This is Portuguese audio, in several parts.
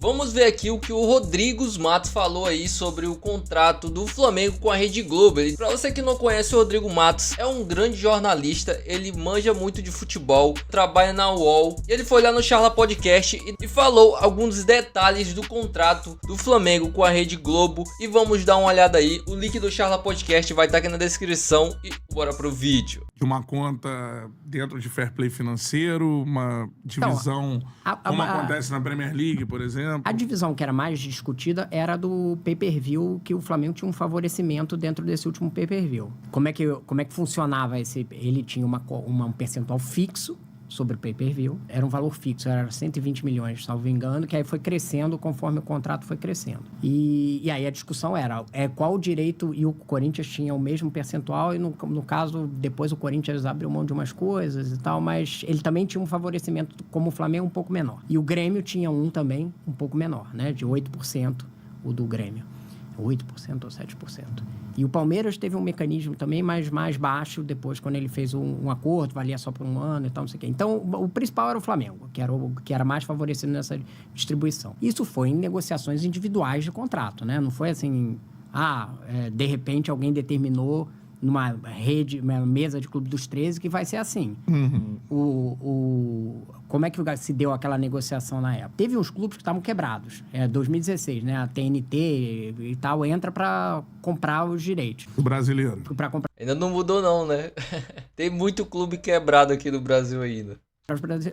Vamos ver aqui o que o Rodrigo Matos falou aí sobre o contrato do Flamengo com a Rede Globo. Para você que não conhece, o Rodrigo Matos é um grande jornalista, ele manja muito de futebol, trabalha na UOL. Ele foi lá no Charla Podcast e falou alguns detalhes do contrato do Flamengo com a Rede Globo. E vamos dar uma olhada aí, o link do Charla Podcast vai estar aqui na descrição e bora pro vídeo. De uma conta dentro de fair play financeiro, uma divisão como acontece na Premier League, por exemplo. A divisão que era mais discutida era do pay-per-view, que o Flamengo tinha um favorecimento dentro desse último pay-per-view. Como é que funcionava esse... Ele tinha um percentual fixo sobre o pay-per-view. Era um valor fixo, era 120 milhões, salvo engano, que aí foi crescendo conforme o contrato foi crescendo. E aí a discussão era qual o direito, e o Corinthians tinha o mesmo percentual, e no caso, depois o Corinthians abriu mão de umas coisas e tal, mas ele também tinha um favorecimento, como o Flamengo, um pouco menor. E o Grêmio tinha um também, um pouco menor, né? De 8%, o do Grêmio. 8% ou 7%. E o Palmeiras teve um mecanismo também mais baixo depois, quando ele fez um acordo, valia só por um ano e tal, não sei o quê. Então, o principal era o Flamengo, que era mais favorecido nessa distribuição. Isso foi em negociações individuais de contrato, né? Não foi assim, de repente alguém determinou numa mesa de Clube dos 13 que vai ser assim. Como é que se deu aquela negociação na época? Teve uns clubes que estavam quebrados. 2016, né? A TNT e tal entra para comprar os direitos. O brasileiro. Ainda não mudou não, né? Tem muito clube quebrado aqui no Brasil ainda.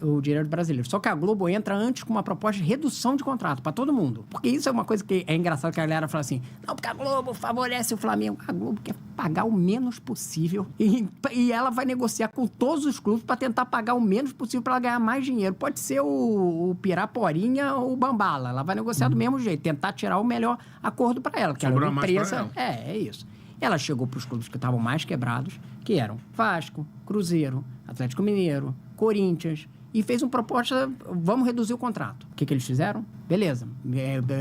O direito brasileiro. Só que a Globo entra antes com uma proposta de redução de contrato para todo mundo. Porque isso é uma coisa que é engraçado, que a galera fala assim, não, porque a Globo favorece o Flamengo. A Globo quer pagar o menos possível e ela vai negociar com todos os clubes para tentar pagar o menos possível para ela ganhar mais dinheiro. Pode ser o Piraporinha ou o Bambala. Ela vai negociar do mesmo jeito, tentar tirar o melhor acordo para ela. Porque ela é uma empresa. É isso. Ela chegou para os clubes que estavam mais quebrados, que eram Vasco, Cruzeiro, Atlético Mineiro, Corinthians, e fez uma proposta, vamos reduzir o contrato. O que eles fizeram? Beleza,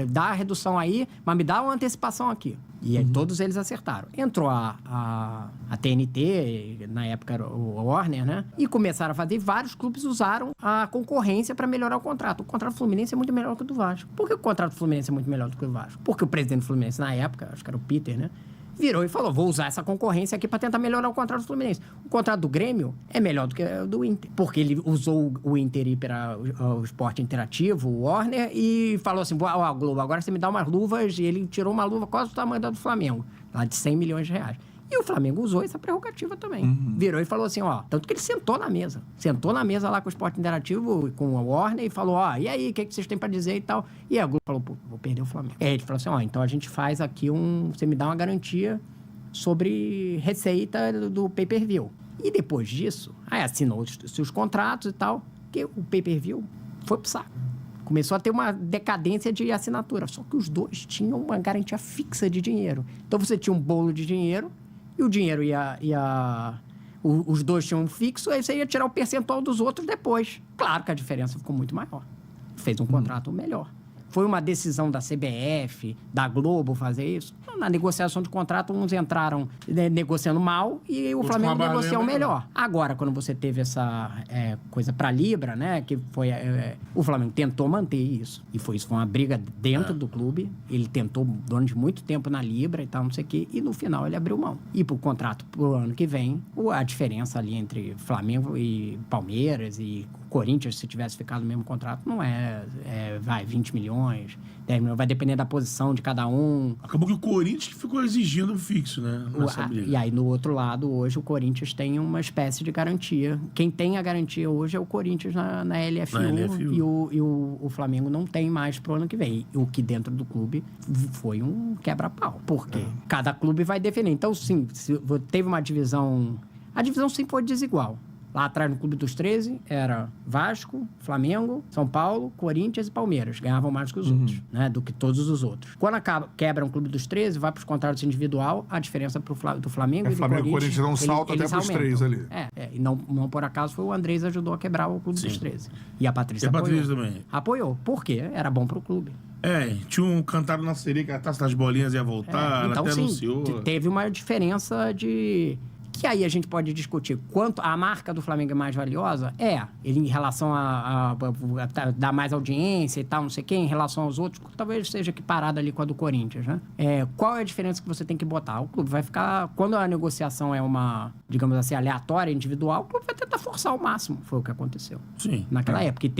dá a redução aí, mas me dá uma antecipação aqui. E aí todos eles acertaram. Entrou a TNT, na época era o Warner, né? E começaram a fazer, vários clubes usaram a concorrência para melhorar o contrato. O contrato do Fluminense é muito melhor que o do Vasco. Por que o contrato do Fluminense é muito melhor do que o do Vasco? Porque o presidente do Fluminense, na época, acho que era o Peter, né? Virou e falou, vou usar essa concorrência aqui para tentar melhorar o contrato do Fluminense. O contrato do Grêmio é melhor do que o do Inter. Porque ele usou o Inter ir para o Esporte Interativo, o Warner, e falou assim, Globo, agora você me dá umas luvas, e ele tirou uma luva quase do tamanho da do Flamengo, lá de 100 milhões de reais. E o Flamengo usou essa prerrogativa também. Virou e falou assim, tanto que ele sentou na mesa. Sentou na mesa lá com o Esporte Interativo, com o Warner, e falou, e aí, o que vocês têm para dizer e tal? E aí o Globo falou, vou perder o Flamengo. Aí ele falou assim, então a gente faz aqui você me dá uma garantia sobre receita do pay-per-view. E depois disso, aí assinou os contratos e tal, que o pay-per-view foi pro saco. Começou a ter uma decadência de assinatura. Só que os dois tinham uma garantia fixa de dinheiro. Então você tinha um bolo de dinheiro, e o dinheiro os dois tinham um fixo, aí você ia tirar o percentual dos outros depois. Claro que a diferença ficou muito maior. Fez um contrato melhor. Foi uma decisão da CBF, da Globo fazer isso? Na negociação de contrato, uns entraram negociando mal e o Flamengo negociou melhor. Agora, quando você teve essa coisa para Libra, né? Que foi... o Flamengo tentou manter isso. E isso foi uma briga dentro do clube. Ele tentou durante muito tempo na Libra e tal, não sei o quê. E no final ele abriu mão. E pro contrato pro ano que vem, a diferença ali entre Flamengo e Palmeiras e Corinthians, se tivesse ficado no mesmo contrato, não vai 20 milhões, 10 milhões, vai depender da posição de cada um. Acabou que o Corinthians ficou exigindo um fixo, né? E aí, no outro lado, hoje, o Corinthians tem uma espécie de garantia. Quem tem a garantia hoje é o Corinthians na LFU. E o Flamengo não tem mais pro ano que vem. O que dentro do clube foi um quebra-pau. Por quê? Cada clube vai defender. Então, sim, teve uma divisão... A divisão sempre foi desigual. Lá atrás, no Clube dos 13, era Vasco, Flamengo, São Paulo, Corinthians e Palmeiras. Ganhavam mais que os outros, né? Do que todos os outros. Quando quebra um Clube dos 13, vai para os contratos individual, a diferença do Flamengo e do Flamengo, Corinthians dá um salto até para os três ali. E não por acaso foi o Andrés ajudou a quebrar o Clube dos 13. E a Patrícia apoiou. E a Patrícia também. Apoiou. Por quê? Era bom para o clube. Tinha um cantado na sereia que a Taça das Bolinhas ia voltar, ela até anunciou. Teve uma diferença Que aí a gente pode discutir quanto a marca do Flamengo é mais valiosa. Ele em relação a dar mais audiência e tal, não sei quem, em relação aos outros, talvez seja equiparada ali com a do Corinthians, né? Qual é a diferença que você tem que botar? O clube vai ficar... Quando a negociação é uma, digamos assim, aleatória, individual, o clube vai tentar forçar ao máximo. Foi o que aconteceu. Sim. Naquela época. E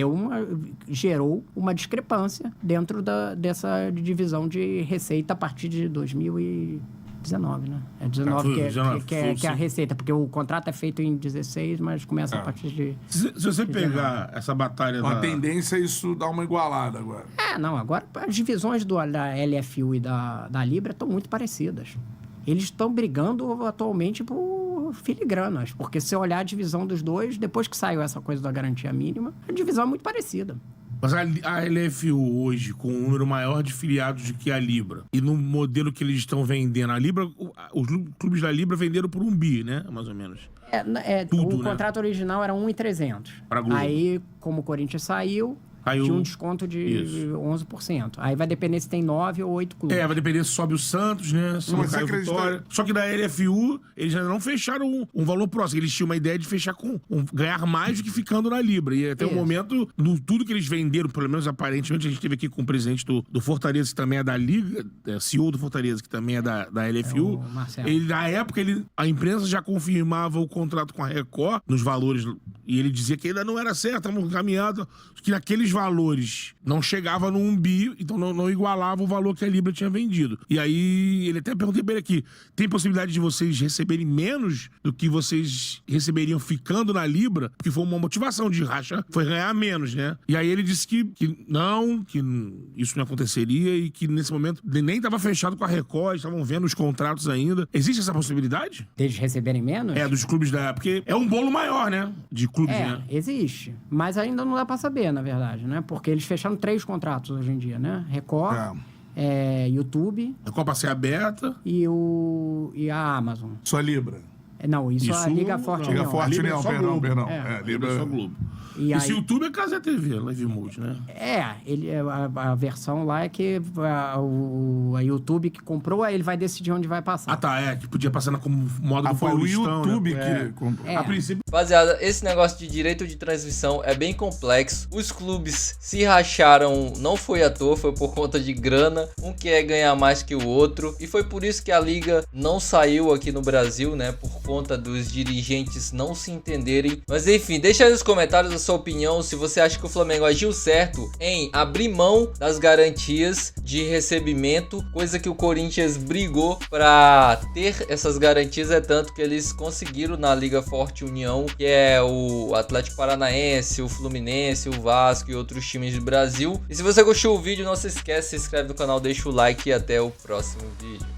gerou uma discrepância dentro dessa divisão de receita a partir de 2019, né? É 19 que é a receita, porque o contrato é feito em 16, mas começa a partir de... Se você pegar essa batalha a tendência é isso dar uma igualada agora. Agora as divisões da LFU e da Libra estão muito parecidas. Eles estão brigando atualmente por filigranas, porque se você olhar a divisão dos dois, depois que saiu essa coisa da garantia mínima, a divisão é muito parecida. Mas a LFU hoje, com um número maior de filiados do que a Libra, e no modelo que eles estão vendendo, a Libra, os clubes da Libra venderam por 1 bi, né? Mais ou menos. O contrato original era 1.300. Aí, como o Corinthians saiu, tinha um desconto de 11%. Aí vai depender se tem 9 ou 8 clubes. Vai depender se sobe o Santos, né? Se não cai o Vitória. Só que da LFU, eles ainda não fecharam um valor próximo. Eles tinham uma ideia de fechar ganhar mais do que ficando na Libra. E até o momento, tudo que eles venderam, pelo menos aparentemente, a gente teve aqui com o presidente do Fortaleza, que também é da Liga, CEO do Fortaleza, que também é da LFU. Na época, a imprensa já confirmava o contrato com a Record, nos valores, e ele dizia que ainda não era certo, estavam caminhados, que naqueles valores não chegava no 1 bi, então não igualava o valor que a Libra tinha vendido. E aí, ele até perguntei pra ele aqui, tem possibilidade de vocês receberem menos do que vocês receberiam ficando na Libra? Porque foi uma motivação de racha, foi ganhar menos, né? E aí ele disse que isso não aconteceria e que nesse momento nem estava fechado com a Record, estavam vendo os contratos ainda. Existe essa possibilidade? Deles receberem menos? Dos clubes porque é um bolo maior, né? De clubes, né? Existe. Mas ainda não dá pra saber, na verdade, né? Porque eles fecharam 3 contratos hoje em dia, né? Record, YouTube... Record pra ser aberta. E a Amazon. Só Libra. Não, isso a Liga Forte Liga Forte não, perdão. Libra é só Globo. Esse YouTube é Casa TV, Live Mode, né? A versão lá é que a YouTube que comprou, ele vai decidir onde vai passar. Que podia passar como modo do Paulistão, o YouTube, né? que comprou. A princípio... Rapaziada, esse negócio de direito de transmissão é bem complexo. Os clubes se racharam, não foi à toa, foi por conta de grana. Um quer ganhar mais que o outro. E foi por isso que a Liga não saiu aqui no Brasil, né? Por conta dos dirigentes não se entenderem. Mas enfim, deixa aí nos comentários a sua opinião, se você acha que o Flamengo agiu certo em abrir mão das garantias de recebimento, coisa que o Corinthians brigou para ter essas garantias, tanto que eles conseguiram na Liga Forte União, que é o Atlético Paranaense, o Fluminense, o Vasco e outros times do Brasil. E se você gostou do vídeo, não se esquece, se inscreve no canal, deixa o like e até o próximo vídeo.